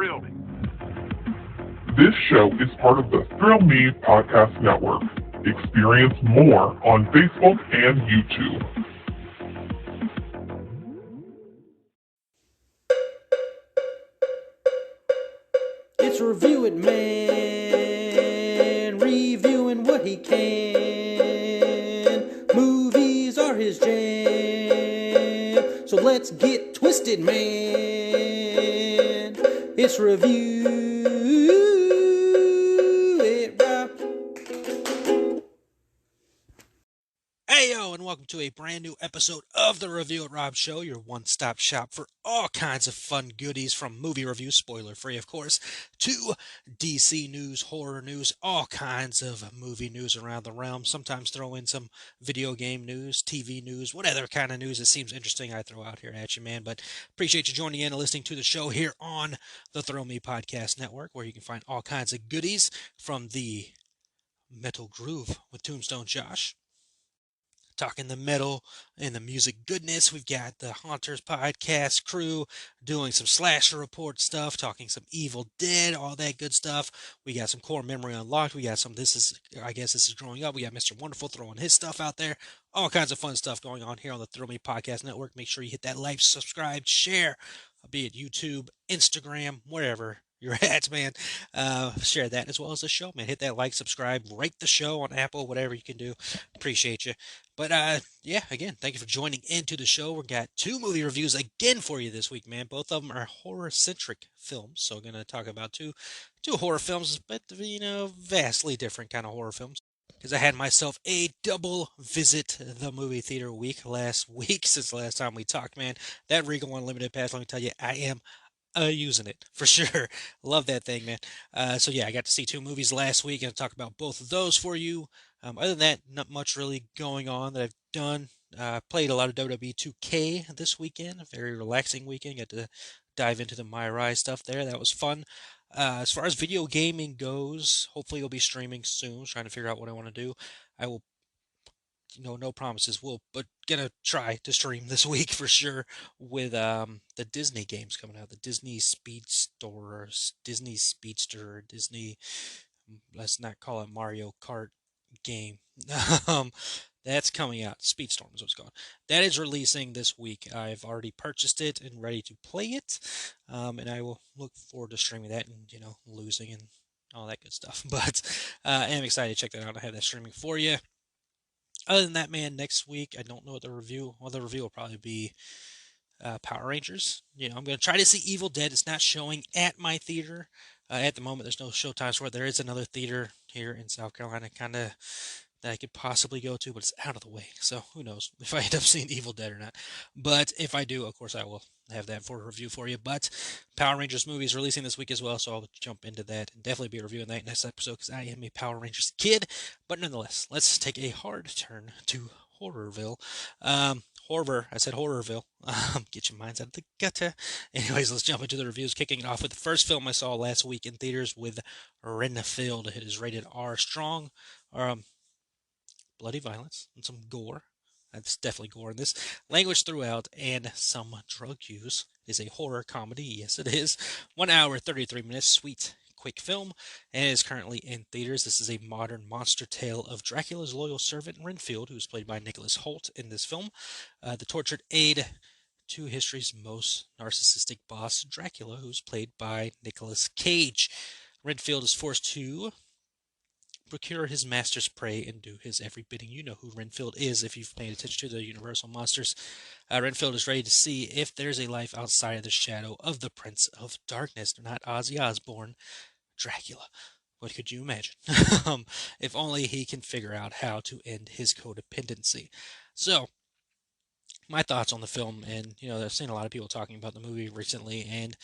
thrill me. This show is part of the Thrill Me Podcast Network. Experience more on Facebook and YouTube. It's Review It Man, reviewing what he can. Movies are his jam, so let's get twisted, man. It's Review It Rob. Heyo, and welcome to a brand new episode of the Review It Rob Show, your one-stop shop for all kinds of fun goodies, from movie reviews, spoiler-free of course, to DC news, horror news, all kinds of movie news around the realm. Sometimes throw in some video game news, TV news, whatever kind of news that seems interesting I throw out here at you, man. But appreciate you joining in and listening to the show here on the Thrill Me Podcast Network, where you can find all kinds of goodies, from the Metal Groove with Tombstone Josh, talking the metal and the music goodness. We've got the Haunters podcast crew doing some slasher report stuff, talking some Evil Dead, all that good stuff. We got some Core Memory Unlocked. We got some This Is Growing Up. We got Mr. Wonderful throwing his stuff out there. All kinds of fun stuff going on here on the Thrill Me Podcast Network. Make sure you hit that like, subscribe, share, be it YouTube, Instagram, wherever you're at, man. Share that as well as the show, man. Hit that like, subscribe, rate the show on Apple, whatever you can do. Appreciate you. But yeah, again, thank you for joining into the show. We've got two movie reviews again for you this week, man. Both of them are horror-centric films, so we're going to talk about two horror films, but, vastly different kind of horror films. Because I had myself a double visit the movie theater week last week since the last time we talked, man. That Regal Unlimited Pass, let me tell you, I am using it for sure. Love that thing, man. So yeah, I got to see two movies last week, and I'll talk about both of those for you. Other than that, not much really going on that I've done. Played a lot of WWE 2K this weekend. A very relaxing weekend. Got to dive into the Mirai stuff there. That was fun. As far as video gaming goes, hopefully it'll be streaming soon. Trying to figure out what I want to do. I will, no promises. But gonna try to stream this week for sure with the Disney games coming out. The Disney Speedster, Disney. Let's not call it Mario Kart game. That's coming out. Speedstorm is what's called. That is releasing this week. I've already purchased it and ready to play it. And I will look forward to streaming that and, losing and all that good stuff. But I am excited to check that out. I have that streaming for you. Other than that, man, next week, I don't know what the review... Well, the review will probably be Power Rangers. I'm going to try to see Evil Dead. It's not showing at my theater. At the moment, there's no show times for it. There is another theater here in South Carolina, that I could possibly go to, but it's out of the way. So who knows if I end up seeing Evil Dead or not. But if I do, of course, I will have that for a review for you. But Power Rangers movie is releasing this week as well, so I'll jump into that and definitely be reviewing that next episode because I am a Power Rangers kid. But nonetheless, let's take a hard turn to Horrorville. Horror, I said Horrorville. Get your minds out of the gutter. Anyways, let's jump into the reviews. Kicking it off with the first film I saw last week in theaters with Renfield. It is rated R strong, bloody violence and some gore. That's definitely gore in this. Language throughout and some drug use. It is a horror comedy. Yes, it is. 1 hour, 33 minutes. Sweet, quick film, and it is currently in theaters. This is a modern monster tale of Dracula's loyal servant Renfield, who is played by Nicholas Hoult in this film, the tortured aide to history's most narcissistic boss, Dracula, who's played by Nicolas Cage. Renfield is forced to procure his master's prey and do his every bidding. You know who Renfield is if you've paid attention to the Universal Monsters. Renfield is ready to see if there's a life outside of the shadow of the Prince of Darkness. Not Ozzy Osbourne, Dracula. What could you imagine? If only he can figure out how to end his codependency. So, my thoughts on the film, and I've seen a lot of people talking about the movie recently, and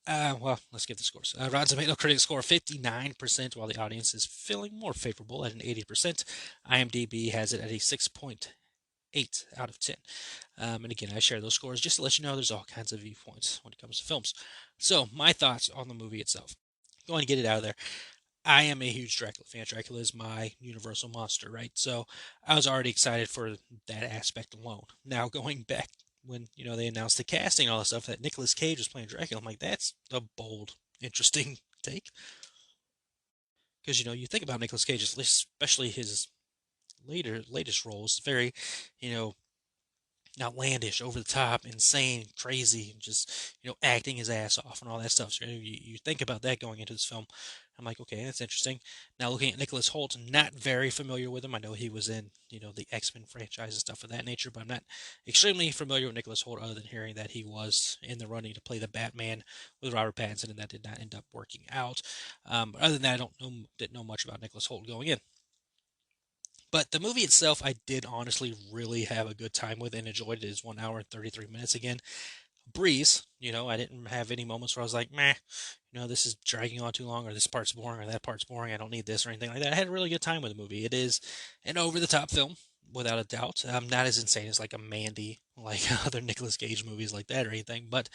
well, let's get the scores. Rotten Tomato critic score 59%, while the audience is feeling more favorable at an 80%. IMDb has it at a 6.8 out of 10. And again, I share those scores just to let you know there's all kinds of viewpoints when it comes to films. So, my thoughts on the movie itself. Go and get it out of there. I am a huge Dracula fan. Dracula is my Universal monster, right? So I was already excited for that aspect alone. Now going back when they announced the casting and all that stuff that Nicolas Cage was playing Dracula. I'm like, that's a bold, interesting take. Because you think about Nicolas Cage, especially his latest roles, very you know outlandish, over the top, insane, crazy, just acting his ass off and all that stuff. So you think about that going into this film. I'm like, okay, that's interesting. Now looking at Nicholas Hoult, not very familiar with him. I know he was in the X-Men franchise and stuff of that nature, but I'm not extremely familiar with Nicholas Hoult other than hearing that he was in the running to play the Batman with Robert Pattinson, and that did not end up working out. But other than that, didn't know much about Nicholas Hoult going in. But the movie itself, I did honestly really have a good time with and enjoyed it. It's 1 hour and 33 minutes again. Breeze, I didn't have any moments where I was like, meh, this is dragging on too long, or this part's boring, or that part's boring. I don't need this or anything like that. I had a really good time with the movie. It is an over the top film, without a doubt. Not as insane as like a Mandy, like other Nicolas Cage movies like that or anything. But,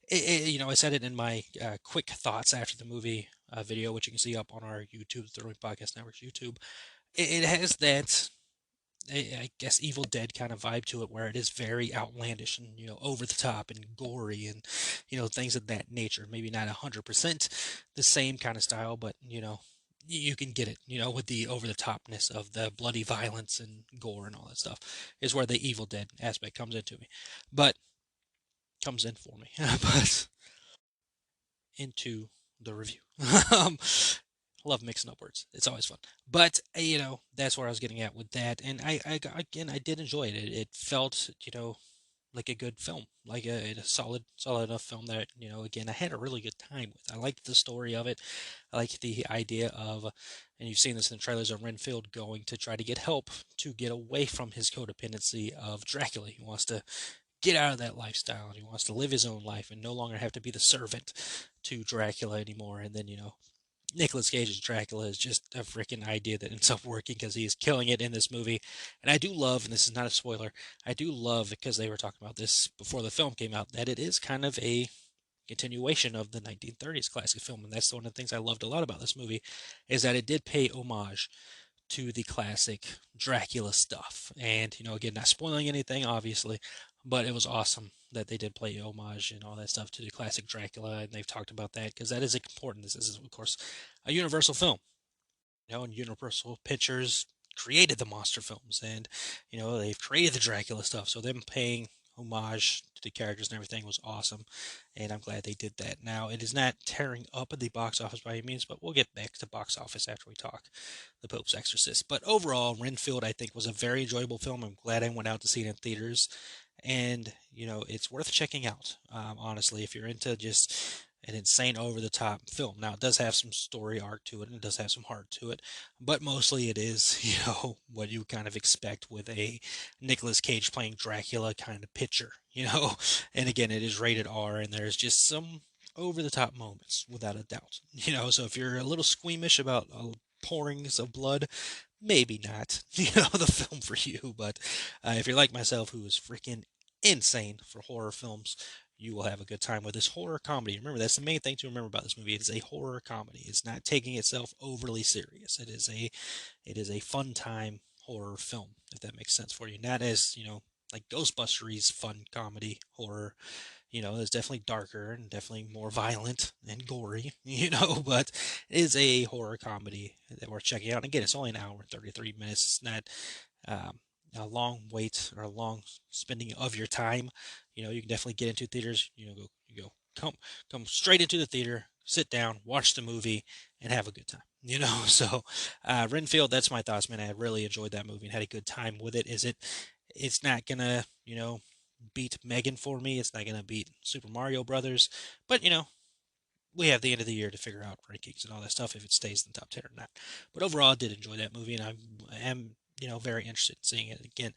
I said it in my quick thoughts after the movie video, which you can see up on our YouTube, the Throwing Podcast Network's YouTube. It has that, I guess, Evil Dead kind of vibe to it, where it is very outlandish and over the top and gory and things of that nature. Maybe not 100% the same kind of style, but you can get it. With the over the topness of the bloody violence and gore and all that stuff is where the Evil Dead aspect comes into me, but comes in for me. But into the review. um, love mixing up words. It's always fun. But that's where I was getting at with that. And I did enjoy it. It felt like a good film, like a solid enough film that again, I had a really good time with. I liked the story of it. I liked the idea of, and you've seen this in the trailers, of Renfield going to try to get help to get away from his codependency of Dracula. He wants to get out of that lifestyle, and he wants to live his own life and no longer have to be the servant to Dracula anymore. And then Nicolas Cage's Dracula is just a freaking idea that ends up working because he is killing it in this movie. And I do love, and this is not a spoiler, I do love, because they were talking about this before the film came out, that it is kind of a continuation of the 1930s classic film. And that's one of the things I loved a lot about this movie, is that it did pay homage to the classic Dracula stuff. And, again, not spoiling anything, obviously, but it was awesome that they did play homage and all that stuff to the classic Dracula. And they've talked about that because that is important. This is, of course, a Universal film. And Universal Pictures created the monster films, and they've created the Dracula stuff. So them paying homage to the characters and everything was awesome, and I'm glad they did that. Now, it is not tearing up at the box office by any means, but we'll get back to box office after we talk The Pope's Exorcist. But overall, Renfield, I think, was a very enjoyable film. I'm glad I went out to see it in theaters, and it's worth checking out. Honestly, if you're into just an insane over the top film. Now, it does have some story arc to it, and it does have some heart to it, but mostly it is, what you kind of expect with a Nicolas Cage playing Dracula kind of picture, and again, it is rated R, and there's just some over the top moments, without a doubt, so if you're a little squeamish about pourings of blood, maybe not, the film for you, but if you're like myself, who is freaking insane for horror films, you will have a good time with this horror comedy. Remember, that's the main thing to remember about this movie. It is a horror comedy. It's not taking itself overly serious. It is a fun time horror film, if that makes sense for you. Not as, like Ghostbusters fun comedy horror. It's definitely darker and definitely more violent and gory, but it is a horror comedy that we're checking out. And again, it's only an hour and 33 minutes. It's not a long wait or a long spending of your time. You can definitely get into theaters. Come straight into the theater, sit down, watch the movie, and have a good time. So Renfield, that's my thoughts, man. I really enjoyed that movie and had a good time with it. It's not gonna beat Megan for me. It's not gonna beat Super Mario Brothers, but we have the end of the year to figure out rankings and all that stuff, if it stays in the top 10 or not. But overall, I did enjoy that movie, and I am very interested in seeing it again.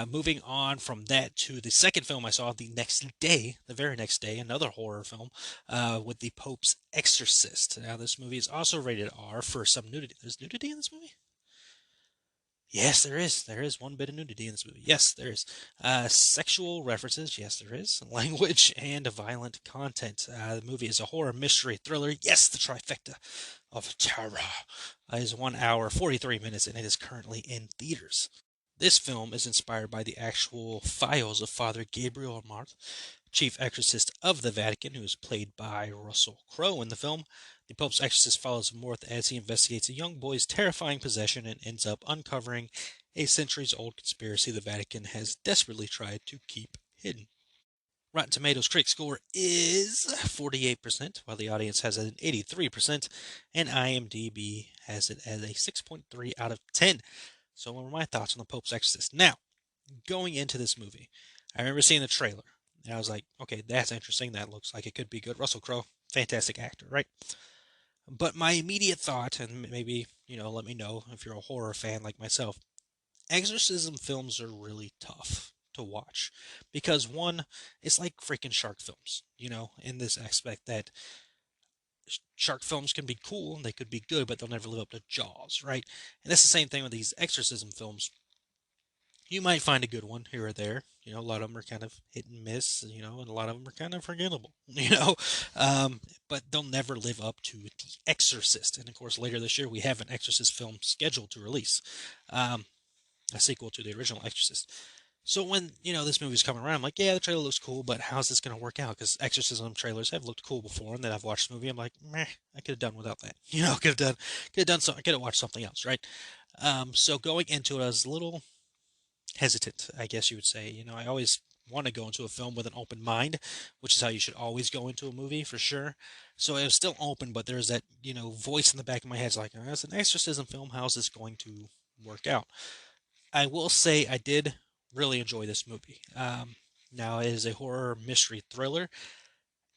Moving on from that to the second film I saw the very next day, another horror film with The Pope's Exorcist. Now, this movie is also rated R for some nudity. There's nudity in this movie? Yes, there is. There is one bit of nudity in this movie. Yes, there is. Sexual references. Yes, there is. Language and violent content. The movie is a horror mystery thriller. Yes, the trifecta of terror. It is 1 hour, 43 minutes, and it is currently in theaters. This film is inspired by the actual files of Father Gabriel Amart, chief exorcist of the Vatican, who is played by Russell Crowe in the film. The Pope's exorcist follows Morth as he investigates a young boy's terrifying possession and ends up uncovering a centuries-old conspiracy the Vatican has desperately tried to keep hidden. Rotten Tomatoes critic score is 48%, while the audience has it at 83%, and IMDb has it as a 6.3 out of 10. So, what were my thoughts on The Pope's Exorcist? Now, going into this movie, I remember seeing the trailer, and I was like, okay, that's interesting. That looks like it could be good. Russell Crowe, fantastic actor, right? But my immediate thought, and maybe, let me know if you're a horror fan like myself, exorcism films are really tough to watch because one, it's like freaking shark films, in this aspect that shark films can be cool and they could be good, but they'll never live up to Jaws, right? And that's the same thing with these exorcism films. You might find a good one here or there. A lot of them are kind of hit and miss, and a lot of them are kind of forgettable, but they'll never live up to The Exorcist. And of course, later this year, we have an Exorcist film scheduled to release, a sequel to the original Exorcist. So when, this movie's coming around, I'm like, yeah, the trailer looks cool, but how's this going to work out? Because exorcism trailers have looked cool before, and then I've watched the movie, I'm like, meh, I could have done without that. Could have watched something else, right? So going into it, I was a little hesitant, I guess you would say. I always want to go into a film with an open mind, which is how you should always go into a movie for sure. So it was still open, but there's that, voice in the back of my head. It's like, oh, it's an exorcism film. How's this going to work out? I will say I did really enjoy this movie. Now, it is a horror mystery thriller,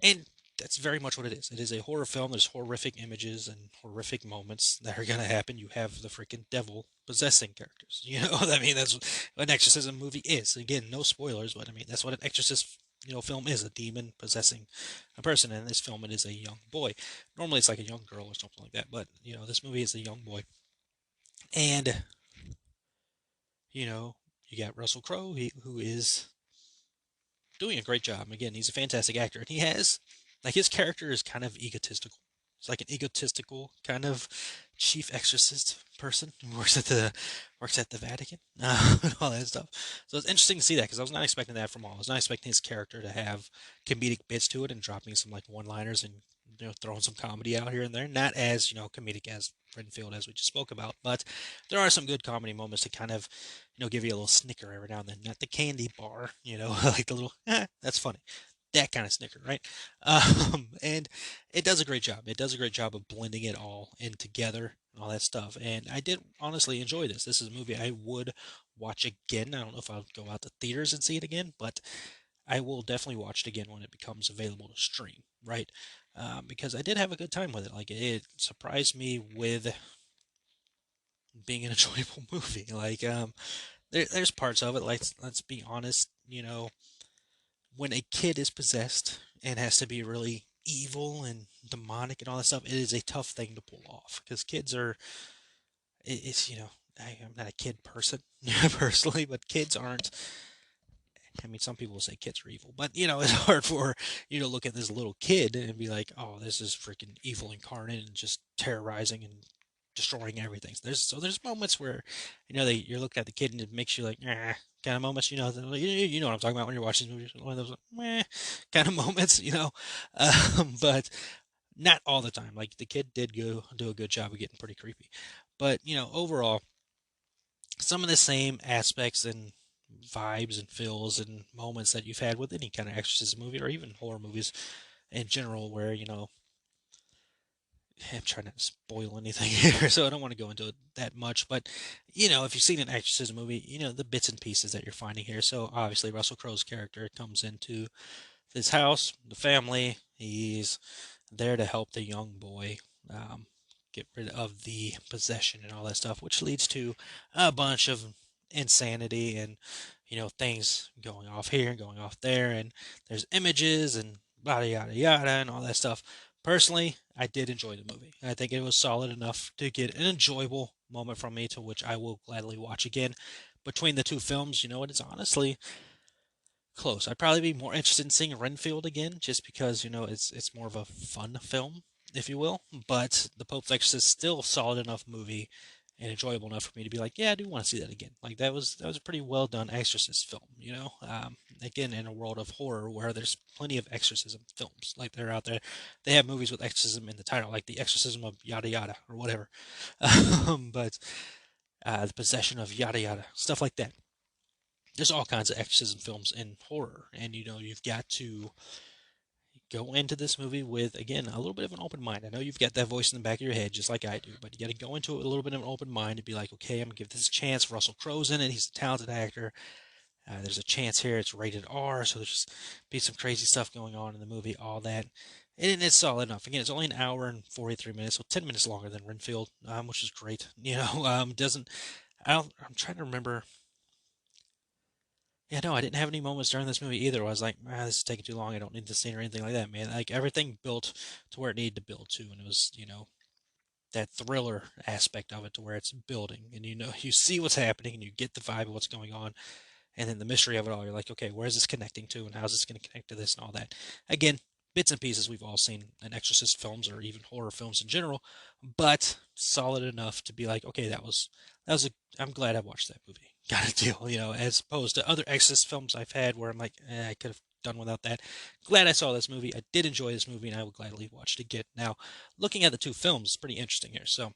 and that's very much what it is. It is a horror film. There's horrific images and horrific moments that are going to happen. You have the freaking devil possessing characters. I mean, that's what an exorcism movie is. Again, no spoilers, but I mean, that's what an exorcist film is, a demon possessing a person. And in this film, it is a young boy. Normally, it's like a young girl or something like that, but, this movie is a young boy. And, you got Russell Crowe, who is doing a great job. Again, he's a fantastic actor, and he has his character is kind of egotistical. It's like an egotistical kind of chief exorcist person who works at the Vatican and all that stuff. So it's interesting to see that because I was not expecting that from all. I was not expecting his character to have comedic bits to it and dropping some like one-liners and throwing some comedy out here and there. Not as comedic as Renfield as we just spoke about, but there are some good comedy moments to kind of give you a little snicker every now and then. Not the candy bar, like the little that's funny. That kind of snicker, right? And it does a great job. It does a great job of blending it all in together and all that stuff. And I did honestly enjoy this. This is a movie I would watch again. I don't know if I'll go out to theaters and see it again, but I will definitely watch it again when it becomes available to stream, right? Because I did have a good time with it. Like it surprised me with being an enjoyable movie. Like there's parts of it. Like let's be honest, when a kid is possessed and has to be really evil and demonic and all that stuff, it is a tough thing to pull off because kids are. It's I'm not a kid person personally, but kids aren't. I mean, some people say kids are evil, but it's hard for you to look at this little kid and be like, "Oh, this is freaking evil incarnate and just terrorizing and destroying everything." So there's moments where you're looking at the kid and it makes you like, kind of moments. You know what I'm talking about when you're watching movies. One of those kind of moments, but not all the time. Like the kid did go do a good job of getting pretty creepy, but overall some of the same aspects and vibes and feels and moments that you've had with any kind of exorcism movie or even horror movies in general where I'm trying not to spoil anything here, so I don't want to go into it that much. But if you've seen an exorcism movie, the bits and pieces that you're finding here. So obviously, Russell Crowe's character comes into this house, the family. He's there to help the young boy get rid of the possession and all that stuff, which leads to a bunch of insanity and things going off here, going off there, and there's images and yada yada yada and all that stuff. Personally, I did enjoy the movie. I think it was solid enough to get an enjoyable moment from me to which I will gladly watch again. Between the two films, it is honestly close. I'd probably be more interested in seeing Renfield again, just because it's more of a fun film, if you will. But The Pope's Exorcist is still a solid enough movie, and enjoyable enough for me to be like, yeah, I do want to see that again. Like that was a pretty well done Exorcist film, you know. Again, in a world of horror where there's plenty of exorcism films, like they're out there, they have movies with exorcism in the title, like the Exorcism of Yada Yada or whatever. But the possession of Yada Yada, stuff like that. There's all kinds of exorcism films in horror, and you know you've got to go into this movie with, again, a little bit of an open mind. I know you've got that voice in the back of your head, just like I do, but you got to go into it with a little bit of an open mind and be like, okay, I'm gonna give this a chance. Russell Crowe's in it; he's a talented actor. There's a chance here. It's rated R, so there's just be some crazy stuff going on in the movie. All that, and it's solid enough. Again, it's only an hour and 43 minutes, so 10 minutes longer than Renfield, which is great. You know, doesn't. I'm trying to remember. Yeah, no, I didn't have any moments during this movie either where I was like, this is taking too long. I don't need this scene or anything like that, man. Like everything built to where it needed to build to, and it was, you know, that thriller aspect of it to where it's building, and you know, you see what's happening, and you get the vibe of what's going on, and then the mystery of it all. You're like, okay, where is this connecting to, and how's this going to connect to this, and all that. Again, bits and pieces we've all seen in Exorcist films or even horror films in general, but solid enough to be like, okay, that was a. I'm glad I watched that movie. Got a deal, you know, as opposed to other Exorcist films I've had where I'm like, I could have done without that. Glad I saw this movie. I did enjoy this movie, and I would gladly watch it again. Now, looking at the two films, it's pretty interesting here. So,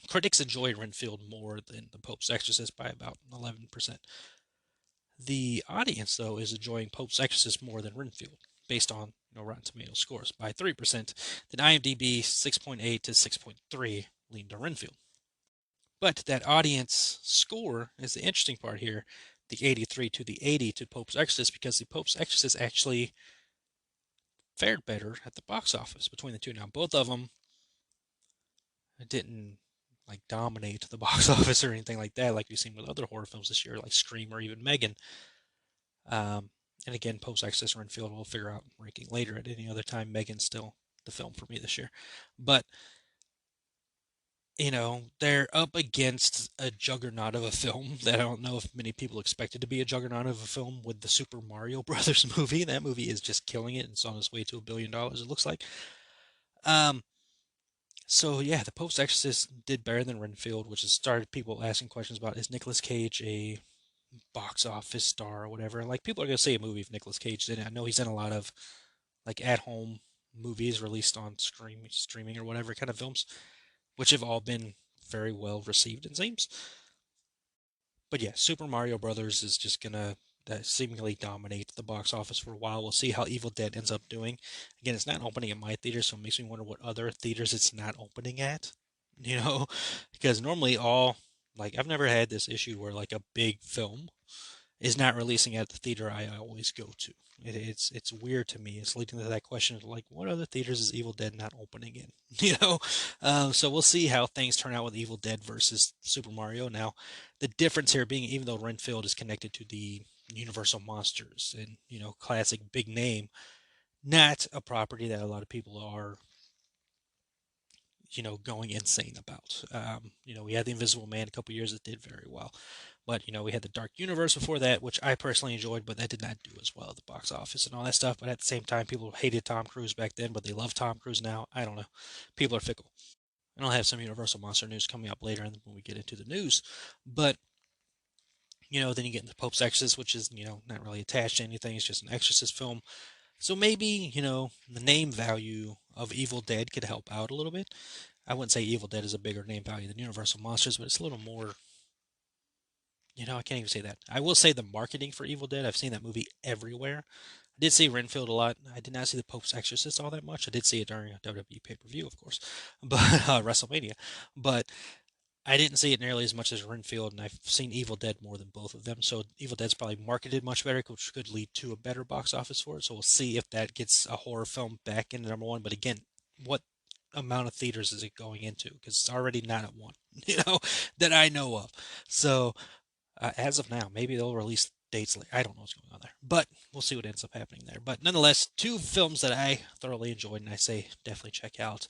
critics enjoyed Renfield more than The Pope's Exorcist by about 11%. The audience, though, is enjoying Pope's Exorcist more than Renfield, based on Rotten Tomatoes scores by 3%. Then IMDb 6.8 to 6.3 lean to Renfield. But that audience score is the interesting part here, the 83 to the 80 to Pope's Exorcist, because the Pope's Exorcist actually fared better at the box office between the two. Now, both of them didn't like dominate the box office or anything like that, like we've seen with other horror films this year, like Scream or even Megan. And again, Pope's Exorcist or Renfield, we'll figure out ranking later. At any other time, Megan's still the film for me this year. But you know, they're up against a juggernaut of a film that I don't know if many people expected to be a juggernaut of a film with the Super Mario Brothers movie. That movie is just killing it. It's on its way to $1 billion, it looks like. Um, so yeah, the Pope's Exorcist did better than Renfield, which has started people asking questions about, is Nicolas Cage a box office star or whatever? Like people are gonna say a movie if Nicolas Cage did it. I know he's in a lot of like at home movies released on streaming or whatever kind of films, which have all been very well received, it seems. But yeah, Super Mario Brothers is just gonna seemingly dominate the box office for a while. We'll see how Evil Dead ends up doing. Again, it's not opening at my theater, so it makes me wonder what other theaters it's not opening at. You know, because normally all like I've never had this issue where like a big film is not releasing at the theater I always go to. It's weird to me. It's leading to that question of like, what other theaters is Evil Dead not opening in? You know, so we'll see how things turn out with Evil Dead versus Super Mario. Now, the difference here being, even though Renfield is connected to the Universal Monsters and classic big name, not a property that a lot of people are going insane about. We had the Invisible Man a couple years that did very well. But, we had the Dark Universe before that, which I personally enjoyed, but that did not do as well at the box office and all that stuff. But at the same time, people hated Tom Cruise back then, but they love Tom Cruise now. I don't know. People are fickle. And I'll have some Universal Monster news coming up later when we get into the news. But, then you get into Pope's Exorcist, which is, not really attached to anything. It's just an Exorcist film. So maybe, the name value of Evil Dead could help out a little bit. I wouldn't say Evil Dead is a bigger name value than Universal Monsters, but it's a little more. I can't even say that. I will say the marketing for Evil Dead, I've seen that movie everywhere. I did see Renfield a lot. I did not see the Pope's Exorcist all that much. I did see it during a WWE pay-per-view, of course, but WrestleMania. But I didn't see it nearly as much as Renfield, and I've seen Evil Dead more than both of them. So Evil Dead's probably marketed much better, which could lead to a better box office for it. So we'll see if that gets a horror film back into number one. But again, what amount of theaters is it going into? Because it's already not at one, that I know of. So as of now, maybe they'll release dates later. I don't know what's going on there, but we'll see what ends up happening there. But nonetheless, two films that I thoroughly enjoyed, and I say definitely check out.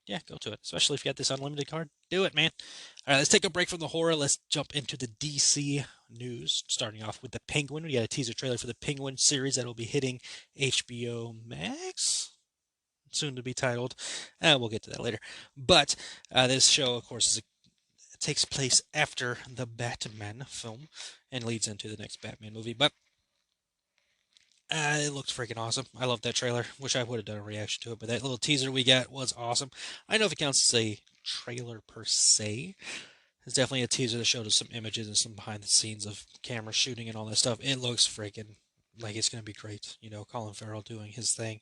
Yeah, go to it. Especially if you got this unlimited card, do it, man. All right, let's take a break from the horror. Let's jump into the DC news. Starting off with the Penguin. We got a teaser trailer for the Penguin series that will be hitting HBO Max. soon to be titled. We'll get to that later. But this show, of course, takes place after the Batman film and leads into the next Batman movie. But it looked freaking awesome. I love that trailer. Wish I would have done a reaction to it, but that little teaser we got was awesome. I don't know if it counts as a trailer per se. It's definitely a teaser that showed us some images and some behind the scenes of camera shooting and all that stuff. It looks freaking like it's going to be great. Colin Farrell doing his thing.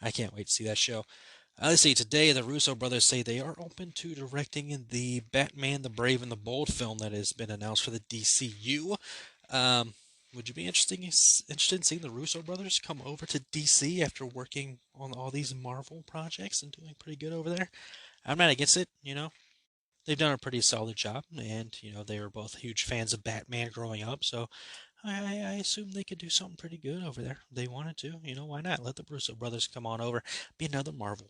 I can't wait to see that show. Let's see, today the Russo brothers say they are open to directing in the Batman the Brave and the Bold film that has been announced for the DCU. Would you be interested in seeing the Russo brothers come over to DC after working on all these Marvel projects and doing pretty good over there? I'm not against it, They've done a pretty solid job, and, they were both huge fans of Batman growing up, so I assume they could do something pretty good over there. If they wanted to, why not? Let the Russo brothers come on over, be another Marvel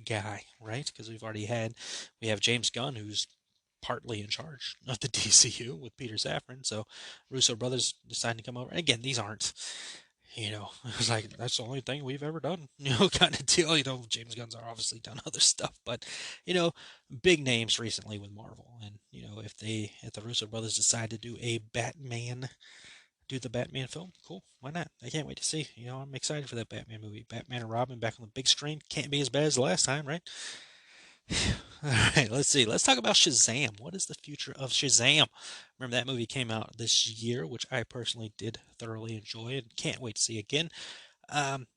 guy, right? Because we have James Gunn, who's partly in charge of the DCU with Peter Safran. So Russo brothers decided to come over. And again, these aren't, it was like, that's the only thing we've ever done, kind of deal. James Gunn's obviously done other stuff, but, big names recently with Marvel. And, if the Russo brothers decide to do the Batman film, cool. Why not? I can't wait to see. I'm excited for that Batman movie. Batman and Robin back on the big screen. Can't be as bad as the last time, right? All right, let's see. Let's talk about Shazam. What is the future of Shazam? Remember that movie came out this year, which I personally did thoroughly enjoy and can't wait to see again.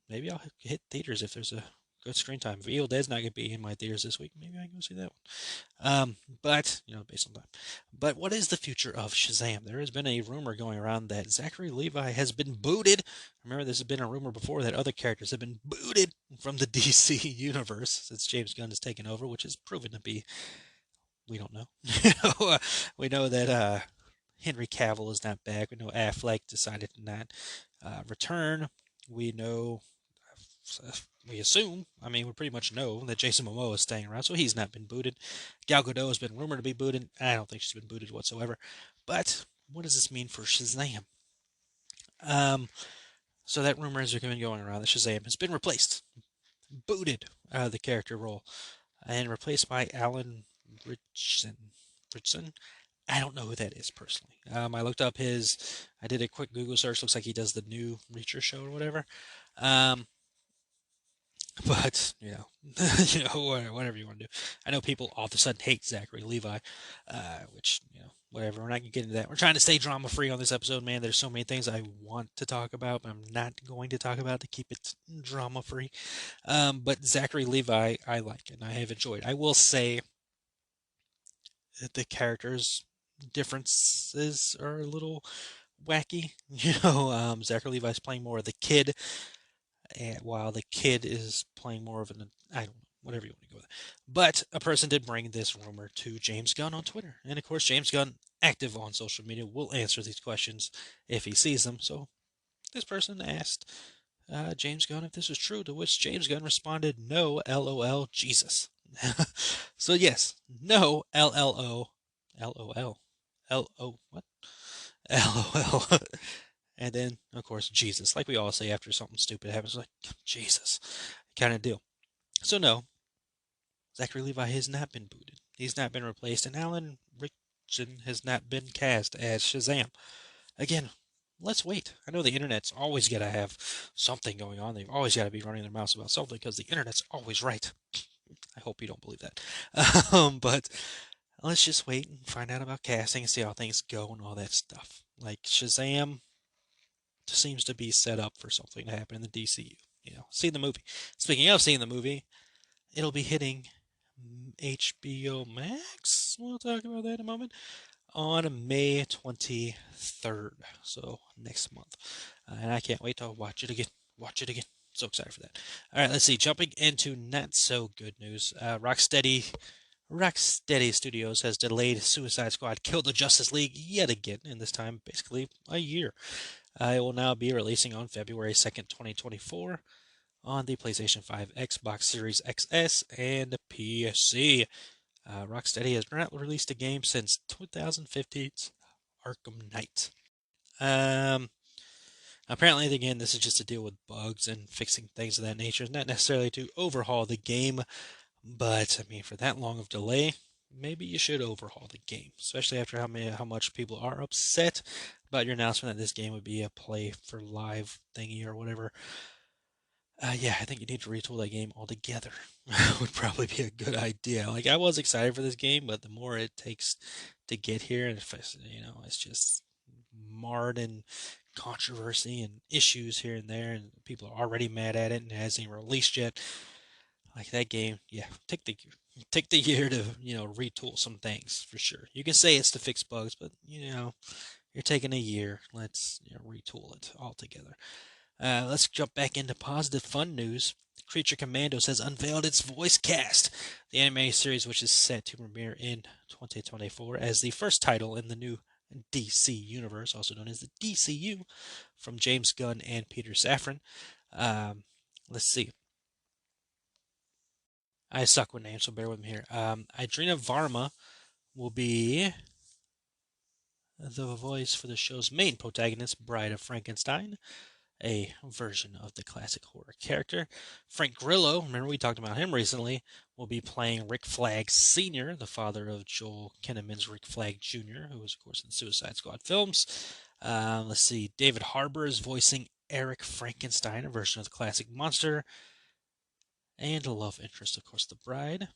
Maybe I'll hit theaters if there's a good screen time. If Evil Dead's not going to be in my theaters this week, maybe I can go see that one. But, based on time. But what is the future of Shazam? There has been a rumor going around that Zachary Levi has been booted. Remember, this has been a rumor before that other characters have been booted from the DC universe since James Gunn has taken over, which is proven to be, we don't know. We know that Henry Cavill is not back. We know Affleck decided to not return. We know, we assume, we pretty much know that Jason Momoa is staying around, so he's not been booted. Gal Gadot has been rumored to be booted. I don't think she's been booted whatsoever. But what does this mean for Shazam? So that rumor has been going around that Shazam has been replaced, booted out of the character role, and replaced by Alan Ritchson. I don't know who that is personally. I looked up I did a quick Google search. Looks like he does the new Reacher show or whatever. But, whatever you want to do. I know people all of a sudden hate Zachary Levi, which, whatever. We're not going to get into that. We're trying to stay drama-free on this episode, man. There's so many things I want to talk about, but I'm not going to talk about to keep it drama-free. But Zachary Levi, I like and I have enjoyed. I will say that the characters' differences are a little wacky. Zachary Levi's playing more of the kid, while the kid is playing more of I don't know, whatever you want to go with. But a person did bring this rumor to James Gunn on Twitter. And of course, James Gunn, active on social media, will answer these questions if he sees them. So this person asked James Gunn if this was true, to which James Gunn responded, no, LOL, Jesus. So yes, no, LLO, LOL, LO, what? LOL. And then, of course, Jesus. Like we all say after something stupid happens, like, Jesus, kind of deal. So no, Zachary Levi has not been booted. He's not been replaced, and Alan Ritchson has not been cast as Shazam. Again, let's wait. I know the internet's always got to have something going on. They've always got to be running their mouths about something because the internet's always right. I hope you don't believe that. But let's just wait and find out about casting and see how things go and all that stuff. Like Shazam seems to be set up for something to happen in the DCU. See the movie. Speaking of seeing the movie, it'll be hitting HBO Max. We'll talk about that in a moment. On May 23rd, so next month. And I can't wait to watch it again. So excited for that. All right, let's see. Jumping into not so good news. Rocksteady Studios has delayed Suicide Squad Kill the Justice League yet again, and this time basically a year. It will now be releasing on February 2nd, 2024 on the PlayStation 5, Xbox Series XS, and PC. Rocksteady has not released a game since 2015's Arkham Knight. Apparently, again, this is just to deal with bugs and fixing things of that nature, not necessarily to overhaul the game. But I mean, for that long of delay, maybe you should overhaul the game, especially after how much people are upset about your announcement that this game would be a play for live thingy or whatever. Yeah, I think you need to retool that game altogether. Would probably be a good idea. Like I was excited for this game, but the more it takes to get here, and if it's just marred in controversy and issues here and there, and people are already mad at it, and it hasn't even released yet. Like that game, yeah, take the year to retool some things for sure. You can say it's to fix bugs, but you're taking a year. Let's retool it altogether. Let's jump back into positive fun news. Creature Commandos has unveiled its voice cast. The anime series, which is set to premiere in 2024 as the first title in the new DC universe, also known as the DCU, from James Gunn and Peter Safran. Let's see. I suck with names, so bear with me here. Idrina Varma will be the voice for the show's main protagonist, Bride of Frankenstein, a version of the classic horror character. Frank Grillo, remember we talked about him recently, will be playing Rick Flag Sr., the father of Joel Kinnaman's Rick Flag Jr., who was, of course, in the Suicide Squad films. Let's see, David Harbour is voicing Eric Frankenstein, a version of the classic monster. And a love interest, of course, the bride.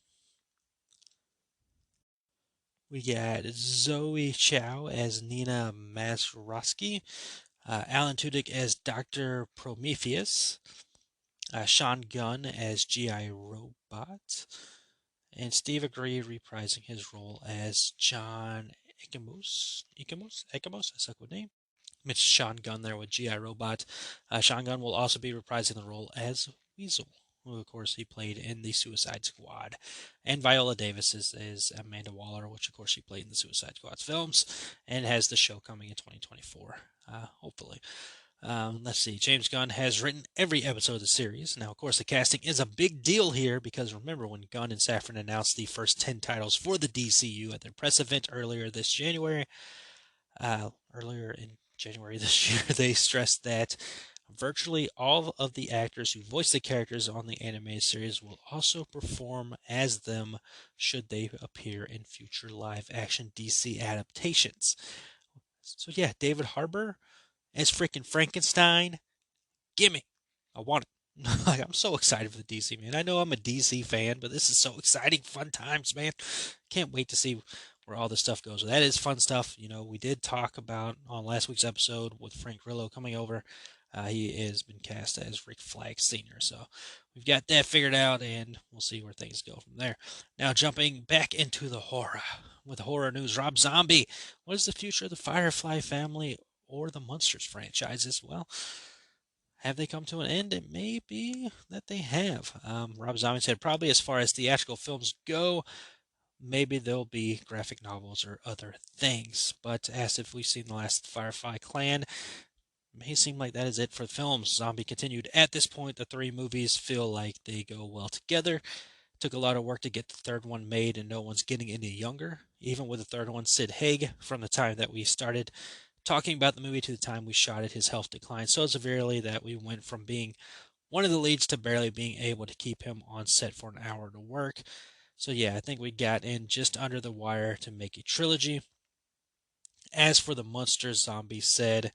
We got Zoe Chow as Nina Mazrowski, Alan Tudyk as Dr. Prometheus, Sean Gunn as G.I. Robot, and Steve Agree reprising his role as John Ikamos, I suck with name. Mitch Sean Gunn there with G.I. Robot. Sean Gunn will also be reprising the role as Weasel, who of course he played in the Suicide Squad. And Viola Davis is Amanda Waller, which of course she played in the Suicide Squad films, and has the show coming in 2024, hopefully. Let's see. James Gunn has written every episode of the series. Now, of course, the casting is a big deal here because remember when Gunn and Safran announced the first 10 titles for the DCU at their press event earlier this January, earlier in January this year, they stressed that virtually all of the actors who voice the characters on the animated series will also perform as them should they appear in future live-action DC adaptations. So yeah, David Harbour as freaking Frankenstein. Gimme. I want it. Like, I'm so excited for the DC, man. I know I'm a DC fan, but this is so exciting. Fun times, man. Can't wait to see where all this stuff goes. So that is fun stuff. We did talk about on last week's episode with Frank Grillo coming over. He has been cast as Rick Flag Sr. So we've got that figured out, and we'll see where things go from there. Now, jumping back into the horror. With horror news, Rob Zombie. What is the future of the Firefly family or the Munsters franchises? Well, have they come to an end? It may be that they have. Rob Zombie said probably as far as theatrical films go, maybe there'll be graphic novels or other things. But as if we've seen the last Firefly Clan, it may seem like that is it for films. Zombie continued. At this point, the three movies feel like they go well together. Took a lot of work to get the third one made, and no one's getting any younger. Even with the third one, Sid Haig, from the time that we started talking about the movie to the time we shot it, his health declined so severely that we went from being one of the leads to barely being able to keep him on set for an hour to work. So yeah, I think we got in just under the wire to make a trilogy. As for the Munsters, Zombie said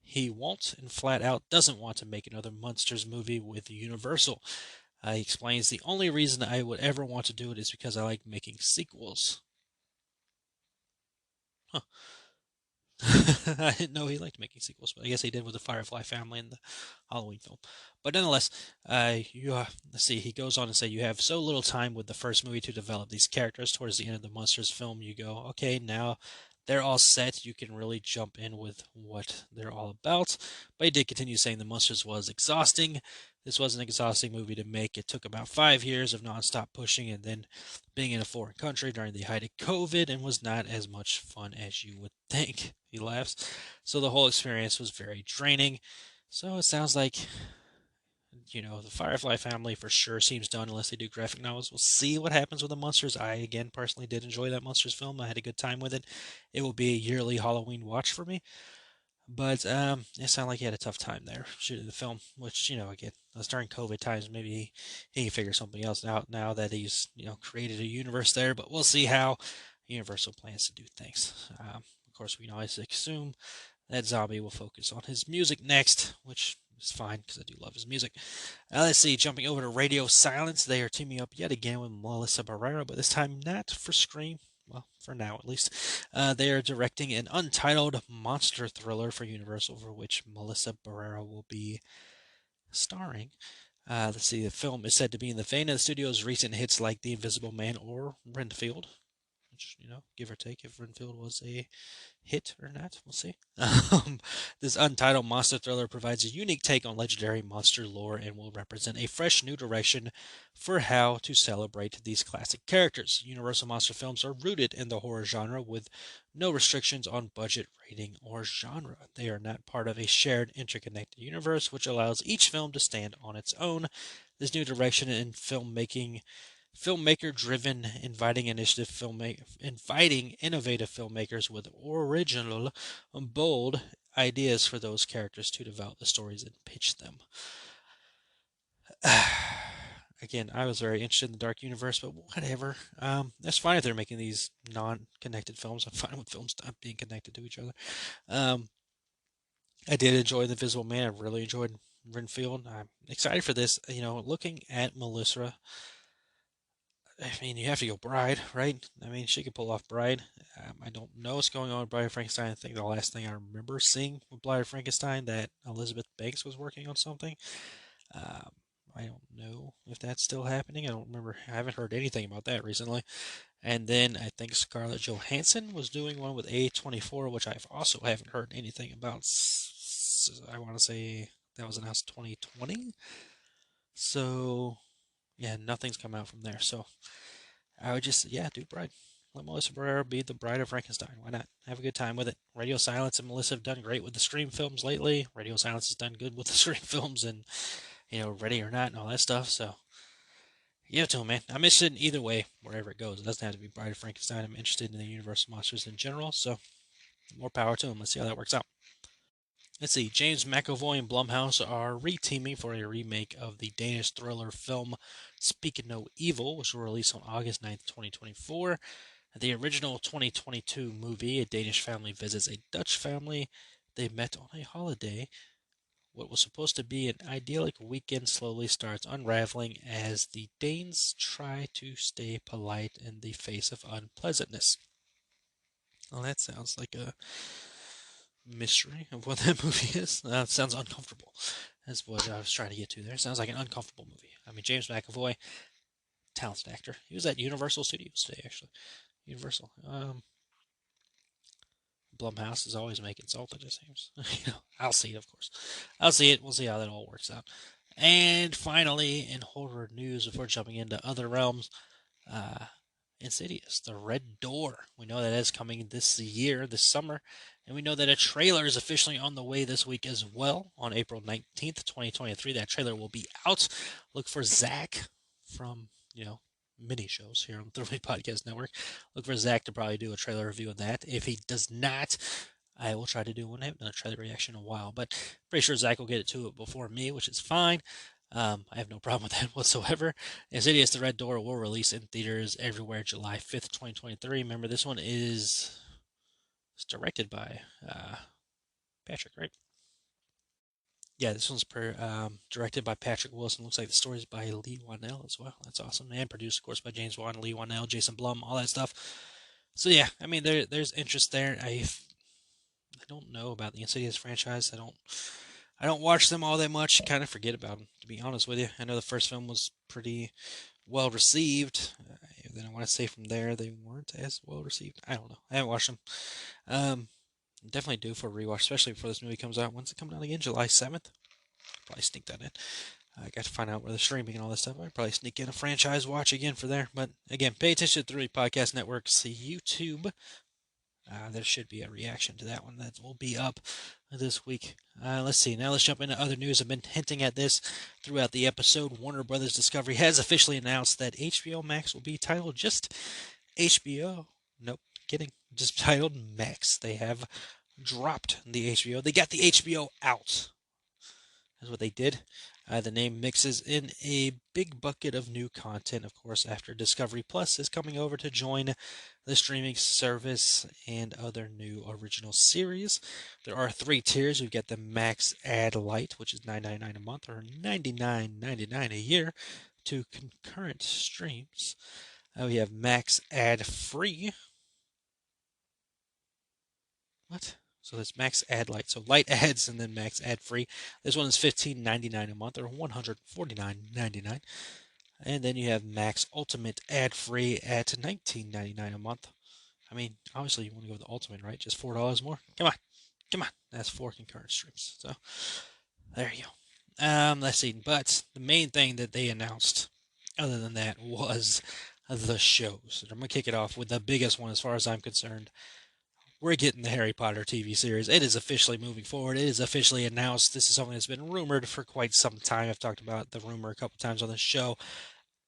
he won't and flat out doesn't want to make another Munsters movie with Universal. He explains the only reason I would ever want to do it is because I like making sequels. Huh. I didn't know he liked making sequels, but I guess he did with the Firefly family and the Halloween film. But nonetheless, let's see. He goes on to say you have so little time with the first movie to develop these characters. Towards the end of the Monsters film, you go, okay, now they're all set. You can really jump in with what they're all about. But he did continue saying the Monsters was exhausting. This was an exhausting movie to make. It took about 5 years of nonstop pushing and then being in a foreign country during the height of COVID and was not as much fun as you would think. He laughs. So the whole experience was very draining. So it sounds like, the Firefly family for sure seems done unless they do graphic novels. We'll see what happens with the Monsters. I, again, personally did enjoy that Monsters film. I had a good time with it. It will be a yearly Halloween watch for me. But it sounded like he had a tough time there shooting the film, which, again, was during COVID times. Maybe he can figure something else out now that he's, created a universe there. But we'll see how Universal plans to do things. Of course, we can always assume that Zombie will focus on his music next, which is fine because I do love his music. Let's see, jumping over to Radio Silence, they are teaming up yet again with Melissa Barrera, but this time not for Scream. Well, for now at least. They are directing an untitled monster thriller for Universal, for which Melissa Barrera will be starring. Let's see, the film is said to be in the vein of the studio's recent hits like The Invisible Man or Renfield, which, give or take if Renfield was a hit or not. We'll see. This untitled monster thriller provides a unique take on legendary monster lore and will represent a fresh new direction for how to celebrate these classic characters. Universal monster films are rooted in the horror genre with no restrictions on budget, rating, or genre. They are not part of a shared, interconnected universe, which allows each film to stand on its own. This new direction in filmmaker-driven, inviting innovative filmmakers with original, bold ideas for those characters to develop the stories and pitch them. Again, I was very interested in the Dark Universe, but whatever. That's fine if they're making these non-connected films. I'm fine with films not being connected to each other. I did enjoy The Invisible Man. I really enjoyed Renfield. I'm excited for this. Looking at Melissa, I mean, you have to go Bride, right? I mean, she could pull off Bride. I don't know what's going on with Bride of Frankenstein. I think the last thing I remember seeing with Bride of Frankenstein that Elizabeth Banks was working on something. I don't know if that's still happening. I don't remember. I haven't heard anything about that recently. And then I think Scarlett Johansson was doing one with A24, which I also haven't heard anything about. I want to say that was announced 2020. So, yeah, nothing's come out from there. So, I would just, do Bride. Let Melissa Barrera be the Bride of Frankenstein. Why not? Have a good time with it. Radio Silence and Melissa have done great with the Scream films lately. Radio Silence has done good with the Scream films and, Ready or Not and all that stuff. So, give it to them, man. I'm interested in either way, wherever it goes. It doesn't have to be Bride of Frankenstein. I'm interested in the Universal monsters in general. So, more power to them. Let's see how that works out. Let's see. James McAvoy and Blumhouse are re-teaming for a remake of the Danish thriller film Speak No Evil, which will release on August 9th, 2024. The original 2022 movie, a Danish family visits a Dutch family they met on a holiday. What was supposed to be an idyllic weekend slowly starts unraveling as the Danes try to stay polite in the face of unpleasantness. Well, that sounds like a mystery of what that movie is. It sounds uncomfortable. That's what I was trying to get to there. Sounds like an uncomfortable movie. I mean, James McAvoy, talented actor. He was at Universal Studios today, actually. Universal. Blumhouse is always making salted, it seems. I'll see it, of course. I'll see it. We'll see how that all works out. And finally, in horror news, before jumping into other realms, Insidious, The Red Door. We know that is coming this year, this summer. And we know that a trailer is officially on the way this week as well. On April 19th, 2023, that trailer will be out. Look for Zach from, mini shows here on the Thoroughly Podcast Network. Look for Zach to probably do a trailer review of that. If he does not, I will try to do one. I haven't done a trailer reaction in a while, but pretty sure Zach will get to it before me, which is fine. I have no problem with that whatsoever. Insidious The Red Door will release in theaters everywhere July 5th, 2023. Remember, this one is directed by Patrick, right? Yeah, this one's directed by Patrick Wilson. Looks like the story's by Lee Wanell as well. That's awesome. And produced, of course, by James Wan, Lee Wanell, Jason Blum, all that stuff. So yeah, I mean, there's interest there. I don't know about the Insidious franchise. I don't watch them all that much. Kind of forget about them, to be honest with you. I know the first film was pretty well received. Then I want to say from there they weren't as well received. I don't know. I haven't watched them. Definitely due for a rewatch, especially before this movie comes out. When's it coming out again? July 7th? Probably sneak that in. I got to find out where the streaming and all this stuff. I'd probably sneak in a franchise watch again for there. But again, pay attention to the Podcast Network's YouTube. There should be a reaction to that one that will be up this week. Let's see. Now let's jump into other news. I've been hinting at this throughout the episode. Warner Brothers Discovery has officially announced that HBO Max will be titled just HBO. Nope, kidding. Just titled Max. They have dropped the HBO. They got the HBO out. That's what they did. The name mixes in a big bucket of new content, of course, after Discovery Plus is coming over to join the streaming service and other new original series. There are 3 tiers. We've got the Max Ad Lite, which is $9.99 a month or $99.99 a year to concurrent streams. We have Max Ad Free. What? So that's Max Ad Lite. So light ads and then Max Ad Free. This one is $15.99 a month or $149.99. And then you have Max Ultimate Ad Free at $19.99 a month. I mean, obviously you want to go with the Ultimate, right? Just $4 more. Come on. That's 4 concurrent streams. So there you go. Let's see. But the main thing that they announced, other than that, was the shows. I'm gonna kick it off with the biggest one, as far as I'm concerned. We're getting the Harry Potter TV series. It is officially moving forward. It is officially announced. This is something that's been rumored for quite some time. I've talked about the rumor a couple times on the show.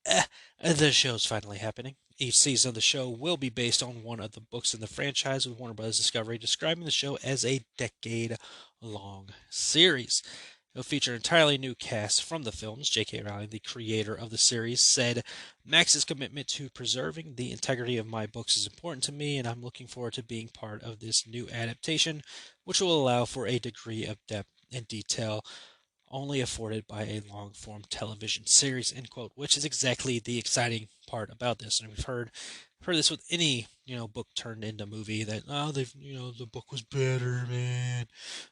The show's finally happening. Each season of the show will be based on one of the books in the franchise, with Warner Bros. Discovery describing the show as a decade-long series. It'll feature an entirely new cast from the films. J.K. Rowling, the creator of the series, said, "Max's commitment to preserving the integrity of my books is important to me, and I'm looking forward to being part of this new adaptation, which will allow for a degree of depth and detail only afforded by a long-form television series," end quote, which is exactly the exciting part about this. And we've heard this with any book turned into movie, that the book was better, man.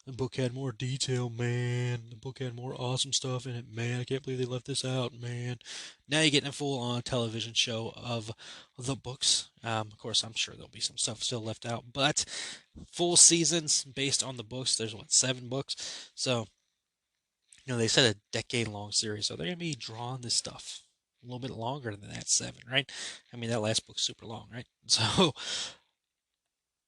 The book had more detail, man. The book had more awesome stuff in it, man. I can't believe they left this out, man. Now you're getting a full-on television show of the books. Of course, I'm sure there'll be some stuff still left out, but full seasons based on the books. There's 7 books, so they said a decade-long series, so they're gonna be drawing this stuff a little bit longer than that 7, right? I mean, that last book's super long, right? So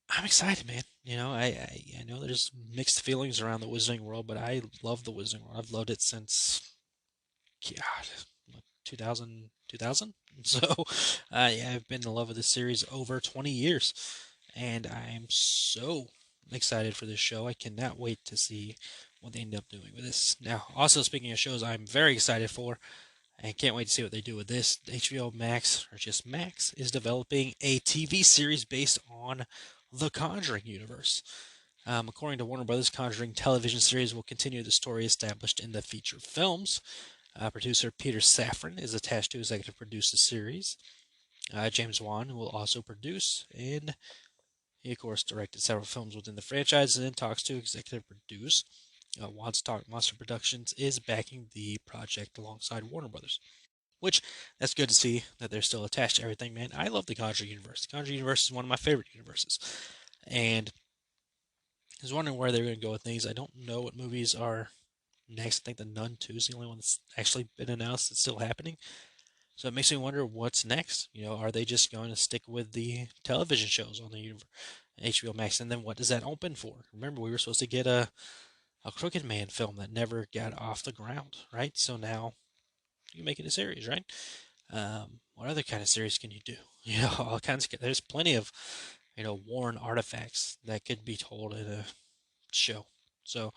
I'm excited, man. I know there's mixed feelings around the Wizarding World, but I love the Wizarding World. I've loved it since God, 2000. So yeah, I've been in love with this series over 20 years, and I'm so excited for this show. I cannot wait to see what they end up doing with this. Now, also speaking of shows I'm very excited for, and can't wait to see what they do with this, HBO Max, or just Max, is developing a TV series based on the Conjuring universe. According to Warner Brothers, Conjuring television series will continue the story established in the feature films. Producer Peter Safran is attached to executive produce the series. James Wan will also produce, and he, of course, directed several films within the franchise and then talks to executive produce. Wan's Talk Monster Productions is backing the project alongside Warner Brothers, which that's good to see that they're still attached to everything, man. I love the Conjuring universe. The Conjuring universe is one of my favorite universes, and I was wondering where they're going to go with things. I don't know what movies are next. I think The Nun 2 is the only one that's actually been announced that's still happening. So it makes me wonder what's next. Are they just going to stick with the television shows on the HBO Max? And then what does that open for? Remember, we were supposed to get a Crooked Man film that never got off the ground, right? So now you make it a series, right? What other kind of series can you do? All kinds of. There's plenty of, Warren artifacts that could be told in a show. So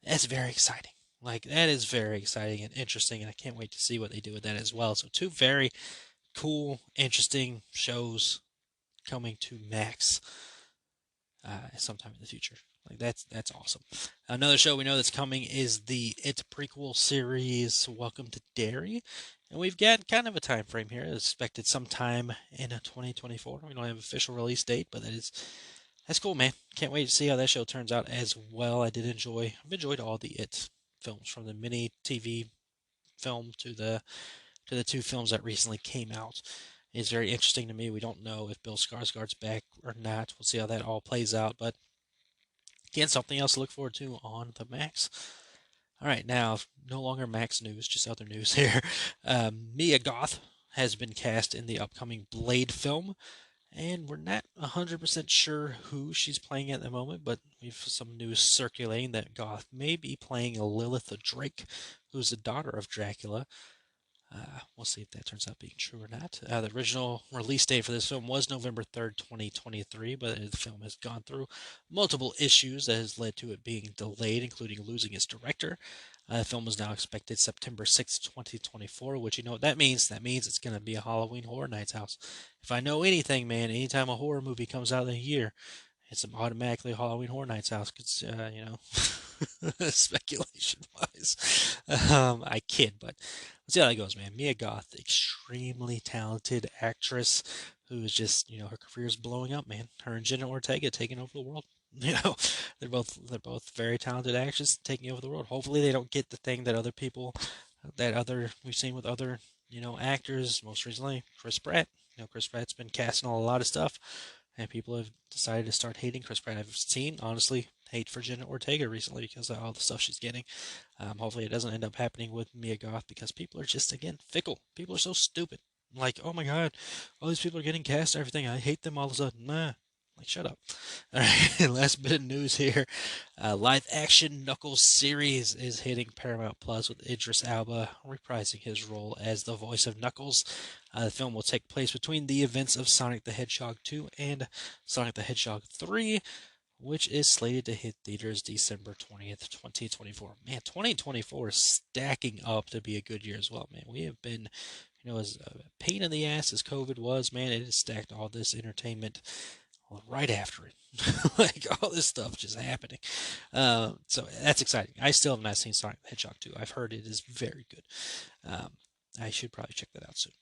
that's very exciting. Like, that is very exciting and interesting, and I can't wait to see what they do with that as well. So 2 very cool, interesting shows coming to Max sometime in the future. Like, that's awesome. Another show we know that's coming is the It prequel series, Welcome to Derry. And we've got kind of a time frame here. It's expected sometime in 2024. We don't have an official release date, but that's cool, man. Can't wait to see how that show turns out as well. I've enjoyed all the It films, from the mini TV film to the 2 films that recently came out. It's very interesting to me. We don't know if Bill Skarsgård's back or not. We'll see how that all plays out. But again, something else to look forward to on the Max. All right, now, no longer Max news, just other news here. Mia Goth has been cast in the upcoming Blade film, and we're not 100% sure who she's playing at the moment, but we've some news circulating that Goth may be playing Lilith Drake, who's the daughter of Dracula. We'll see if that turns out being true or not. The original release date for this film was November 3rd, 2023, but the film has gone through multiple issues that has led to it being delayed, including losing its director. The film is now expected September 6th, 2024, which you know what that means? That means it's going to be a Halloween Horror Nights house. If I know anything, man, anytime a horror movie comes out in a year, it's automatically a Halloween Horror Nights house. Cause, speculation wise. I kid, but let's see how that goes, man. Mia Goth, extremely talented actress who is just, her career is blowing up, man. Her and Jenna Ortega taking over the world. They're both very talented actors taking over the world. Hopefully, they don't get the thing that we've seen with other, actors. Most recently, Chris Pratt. Chris Pratt's been casting a lot of stuff, and people have decided to start hating Chris Pratt. I've seen, honestly, hate for Jenna Ortega recently because of all the stuff she's getting. Hopefully, it doesn't end up happening with Mia Goth because people are just, again, fickle. People are so stupid. Like, oh my god, all these people are getting cast and everything. I hate them all of a sudden. Nah. Like, shut up. All right, last bit of news here. Live action Knuckles series is hitting Paramount Plus with Idris Elba reprising his role as the voice of Knuckles. The film will take place between the events of Sonic the Hedgehog 2 and Sonic the Hedgehog 3, which is slated to hit theaters December 20th, 2024. Man, 2024 is stacking up to be a good year as well, man. We have been, as a pain in the ass as COVID was, man, it has stacked all this entertainment right after it. Like, all this stuff just happening. So that's exciting. I still have not seen Sonic the Hedgehog 2. I've heard it is very good. I should probably check that out soon.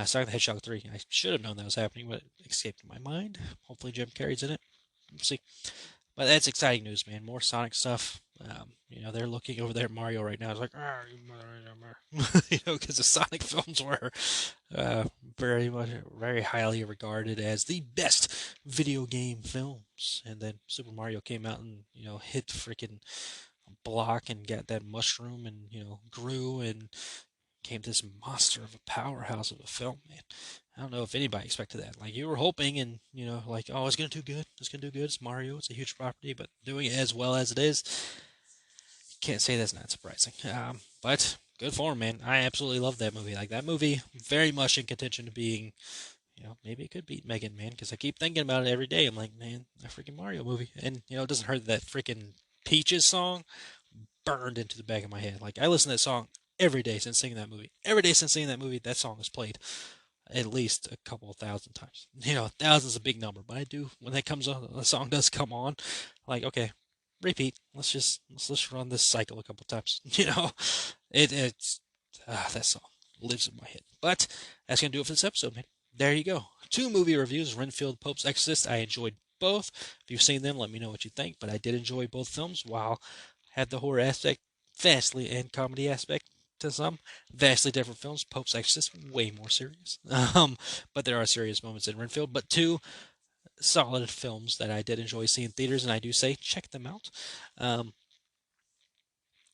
Sonic the Hedgehog 3. I should have known that was happening, but it escaped my mind. Hopefully Jim Carrey's in it. We'll see. But that's exciting news, man. More Sonic stuff. They're looking over there at Mario right now. It's like, because the Sonic films were very highly regarded as the best video game films. And then Super Mario came out and, hit the freaking block and got that mushroom and, grew and came this monster of a powerhouse of a film, man. I don't know if anybody expected that. Like, you were hoping and, like, oh, it's going to do good. It's going to do good. It's Mario. It's a huge property, but doing it as well as it is, can't say that's not surprising. But good for him, man. I absolutely love that movie. Like, that movie, very much in contention to being, maybe it could beat Megan, man, because I keep thinking about it every day. I'm like, man, that freaking Mario movie. And, it doesn't hurt that freaking Peaches song burned into the back of my head. Like, I listen to that song every day since seeing that movie. Every day since seeing that movie, that song is played at least a couple of thousand times. 1,000 is a big number, but I do, when that comes on, the song does come on, like, okay, repeat. Let's run this cycle a couple times. It's that song lives in my head. But that's gonna do it for this episode, man. There you go. 2 movie reviews: Renfield, Pope's Exorcist. I enjoyed both. If you've seen them, let me know what you think. But I did enjoy both films. While had the horror aspect vastly and comedy aspect to some, vastly different films. Pope's Exorcist, way more serious. But there are serious moments in Renfield. But 2 solid films that I did enjoy seeing in theaters, and I do say check them out. And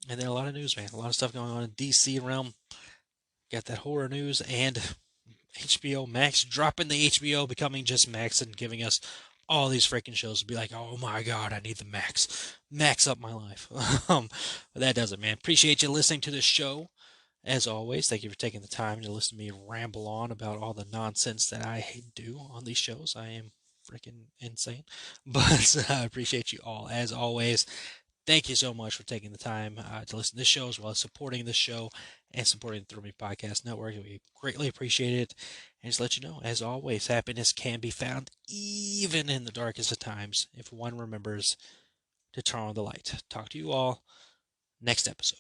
then a lot of news, man. A lot of stuff going on in DC realm. Got that horror news and HBO Max dropping the HBO, becoming just Max, and giving us all these freaking shows to be like, oh my god, I need the Max up my life. But that does it, man. Appreciate you listening to the show. As always, thank you for taking the time to listen to me ramble on about all the nonsense that I do on these shows. I am freaking insane. But I appreciate you all, as always. Thank you so much for taking the time to listen to this show, as well as supporting this show and supporting the Through Me Podcast Network. We greatly appreciate it. And just let you know, as always, happiness can be found even in the darkest of times if one remembers to turn on the light. Talk to you all next episode.